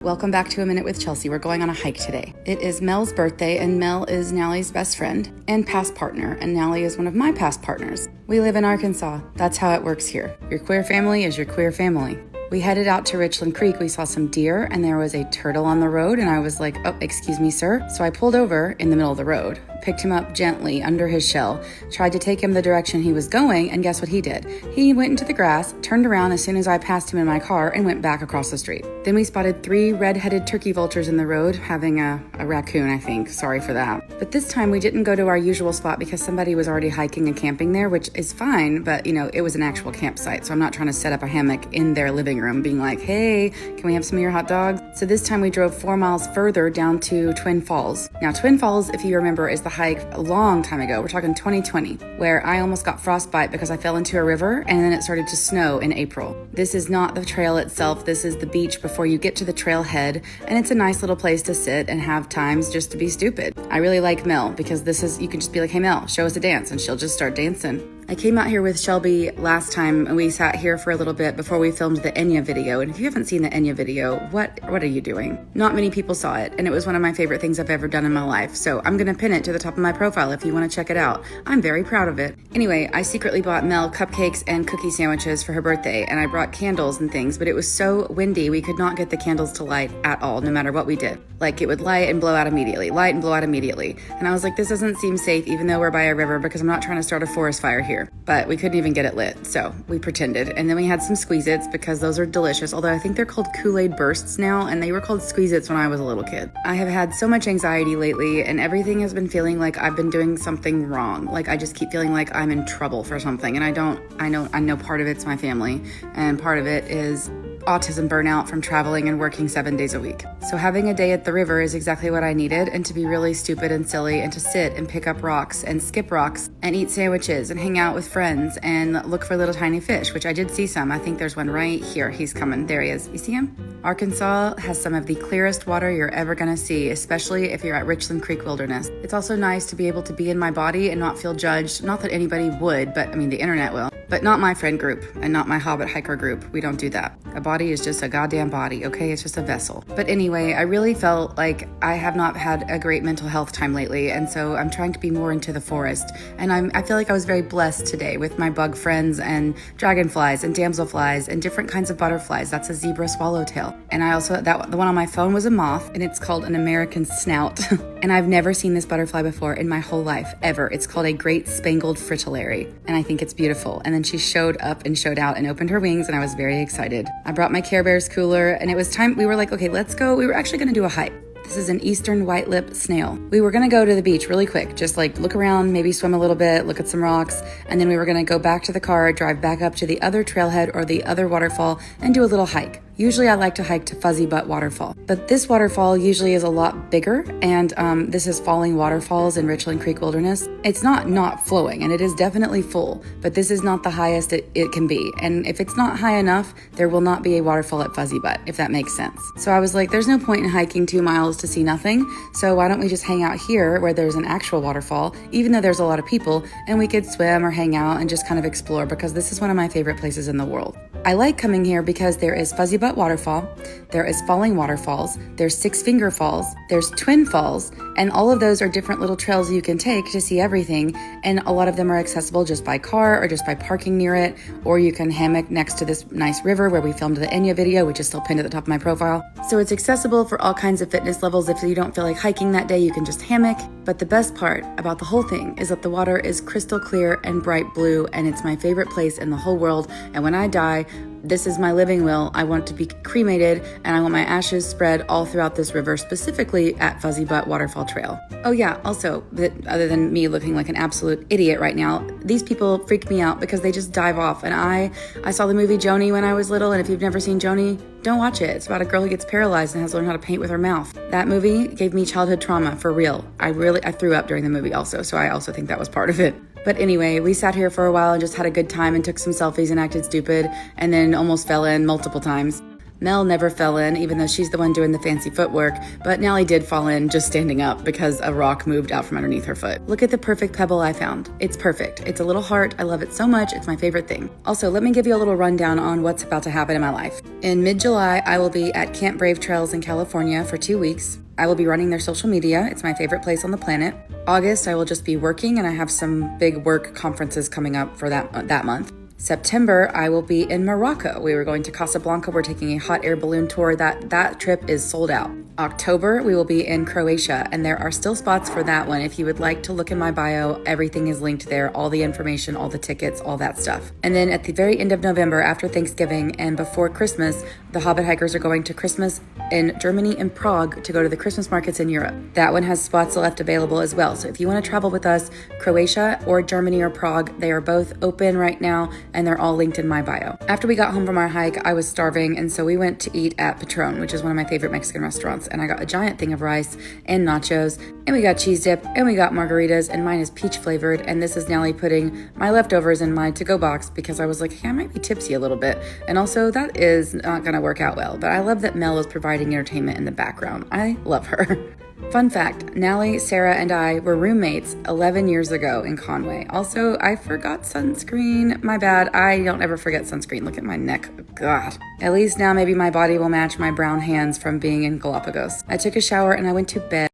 Welcome back to A Minute with Chelsea. We're going on a hike today. It is Mel's birthday, and Mel is Nalley's best friend and past partner, and Nalley is one of my past partners. We live in Arkansas. That's how it works here. Your queer family is your queer family. We headed out to Richland Creek. We saw some deer, and there was a turtle on the road, and I was like, oh, excuse me, sir. So I pulled over in the middle of the road, picked him up gently under his shell, tried to take him the direction he was going, and guess what he did? He went into the grass, turned around as soon as I passed him in my car, and went back across the street. Then we spotted 3 red-headed turkey vultures in the road, having a raccoon, I think. Sorry for that. But this time we didn't go to our usual spot because somebody was already hiking and camping there, which is fine, but it was an actual campsite, so I'm not trying to set up a hammock in their living room being like, hey, can we have some of your hot dogs? So this time we drove 4 miles further down to Twin Falls. Now, Twin Falls, if you remember, is the hike a long time ago. We're talking 2020, where I almost got frostbite because I fell into a river and then it started to snow in April. This is not the trail itself. This is the beach before you get to the trailhead, and it's a nice little place to sit and have times just to be stupid. I really like Mel because you can just be like, hey Mel, show us a dance, and she'll just start dancing. I came out here with Shelby last time, and we sat here for a little bit before we filmed the Enya video. And if you haven't seen the Enya video, what are you doing? Not many people saw it, and it was one of my favorite things I've ever done in my life. So I'm gonna pin it to the top of my profile if you wanna check it out. I'm very proud of it. Anyway, I secretly bought Mel cupcakes and cookie sandwiches for her birthday, and I brought candles and things, but it was so windy we could not get the candles to light at all, no matter what we did. Like, it would light and blow out immediately, light and blow out immediately. And I was like, this doesn't seem safe, even though we're by a river, because I'm not trying to start a forest fire here. But we couldn't even get it lit, so we pretended. And then we had some Squeeze-Its because those are delicious, although I think they're called Kool-Aid Bursts now, and they were called Squeeze-Its when I was a little kid. I have had so much anxiety lately, and everything has been feeling like I've been doing something wrong. Like, I just keep feeling like I'm in trouble for something, and I know part of it's my family, and part of it is autism burnout from traveling and working 7 days a week. So having a day at the river is exactly what I needed, and to be really stupid and silly and to sit and pick up rocks and skip rocks and eat sandwiches and hang out with friends and look for little tiny fish, which I did see some. I think there's one right here. He's coming. There he is. You see him? Arkansas has some of the clearest water you're ever gonna see, especially if you're at Richland Creek Wilderness. It's also nice to be able to be in my body and not feel judged. Not that anybody would, but the internet will. But not my friend group and not my hobbit hiker group. We don't do that. A body is just a goddamn body, okay? It's just a vessel. But anyway, I really felt like I have not had a great mental health time lately, and so I'm trying to be more into the forest. And I feel like I was very blessed today with my bug friends and dragonflies and damselflies and different kinds of butterflies. That's a zebra swallowtail. And I also, the one on my phone was a moth, and it's called an American snout. And I've never seen this butterfly before in my whole life, ever. It's called a great spangled fritillary, and I think it's beautiful. And then she showed up and showed out and opened her wings, and I was very excited. I brought my Care Bears cooler, and it was time. We were like, okay, let's go. We were actually going to do a hike. This is an eastern white-lipped snail. We were gonna go to the beach really quick, just like look around, maybe swim a little bit, look at some rocks, and then we were gonna go back to the car, drive back up to the other trailhead or the other waterfall and do a little hike. Usually I like to hike to Fuzzy Butt Waterfall, but this waterfall usually is a lot bigger, and this is Falling Waterfalls in Richland Creek Wilderness. It's not flowing, and it is definitely full, but this is not the highest it can be, and if it's not high enough, there will not be a waterfall at Fuzzy Butt, if that makes sense. So I was like, there's no point in hiking 2 miles to see nothing, so why don't we just hang out here where there's an actual waterfall, even though there's a lot of people, and we could swim or hang out and just kind of explore, because this is one of my favorite places in the world. I like coming here because there is Fuzzy Butt Waterfall, there is Falling Waterfalls, there's Six Finger Falls, there's Twin Falls, and all of those are different little trails you can take to see everything, and a lot of them are accessible just by car or just by parking near it, or you can hammock next to this nice river where we filmed the Enya video, which is still pinned at the top of my profile. So it's accessible for all kinds of fitness levels. If you don't feel like hiking that day, you can just hammock. But the best part about the whole thing is that the water is crystal clear and bright blue, and it's my favorite place in the whole world. And when I die, this is my living will. I want to be cremated, and I want my ashes spread all throughout this river, specifically at Fuzzy Butt Waterfall Trail. Oh yeah, also, other than me looking like an absolute idiot right now, these people freak me out because they just dive off. And I saw the movie Joni when I was little, and if you've never seen Joni, don't watch it. It's about a girl who gets paralyzed and has to learn how to paint with her mouth. That movie gave me childhood trauma, for real. I threw up during the movie also, so I also think that was part of it. But anyway, we sat here for a while and just had a good time and took some selfies and acted stupid and then almost fell in multiple times. Mel never fell in, even though she's the one doing the fancy footwork, but Nalley did fall in just standing up because a rock moved out from underneath her foot. Look at the perfect pebble I found. It's perfect. It's a little heart. I love it so much. It's my favorite thing. Also, let me give you a little rundown on what's about to happen in my life. In mid-July, I will be at Camp Brave Trails in California for 2 weeks. I will be running their social media. It's my favorite place on the planet. August, I will just be working, and I have some big work conferences coming up for that month. September, I will be in Morocco. We were going to Casablanca. We're taking a hot air balloon tour. That trip is sold out. October, we will be in Croatia, and there are still spots for that one. If you would like to look in my bio, everything is linked there, all the information, all the tickets, all that stuff. And then at the very end of November, after Thanksgiving and before Christmas, the Hobbit Hikers are going to Christmas in Germany and Prague to go to the Christmas markets in Europe. That one has spots left available as well. So if you want to travel with us, Croatia or Germany or Prague, they are both open right now, and they're all linked in my bio. After we got home from our hike, I was starving, and so we went to eat at Patron, which is one of my favorite Mexican restaurants, and I got a giant thing of rice and nachos, and we got cheese dip, and we got margaritas, and mine is peach flavored, and this is Nalley putting my leftovers in my to-go box because I was like, hey, I might be tipsy a little bit, and also that is not gonna work out well, but I love that Mel is providing entertainment in the background. I love her. Fun fact, Nalley, Sarah, and I were roommates 11 years ago in Conway. Also, I forgot sunscreen. My bad. I don't ever forget sunscreen. Look at my neck. God. At least now maybe my body will match my brown hands from being in Galapagos. I took a shower and I went to bed.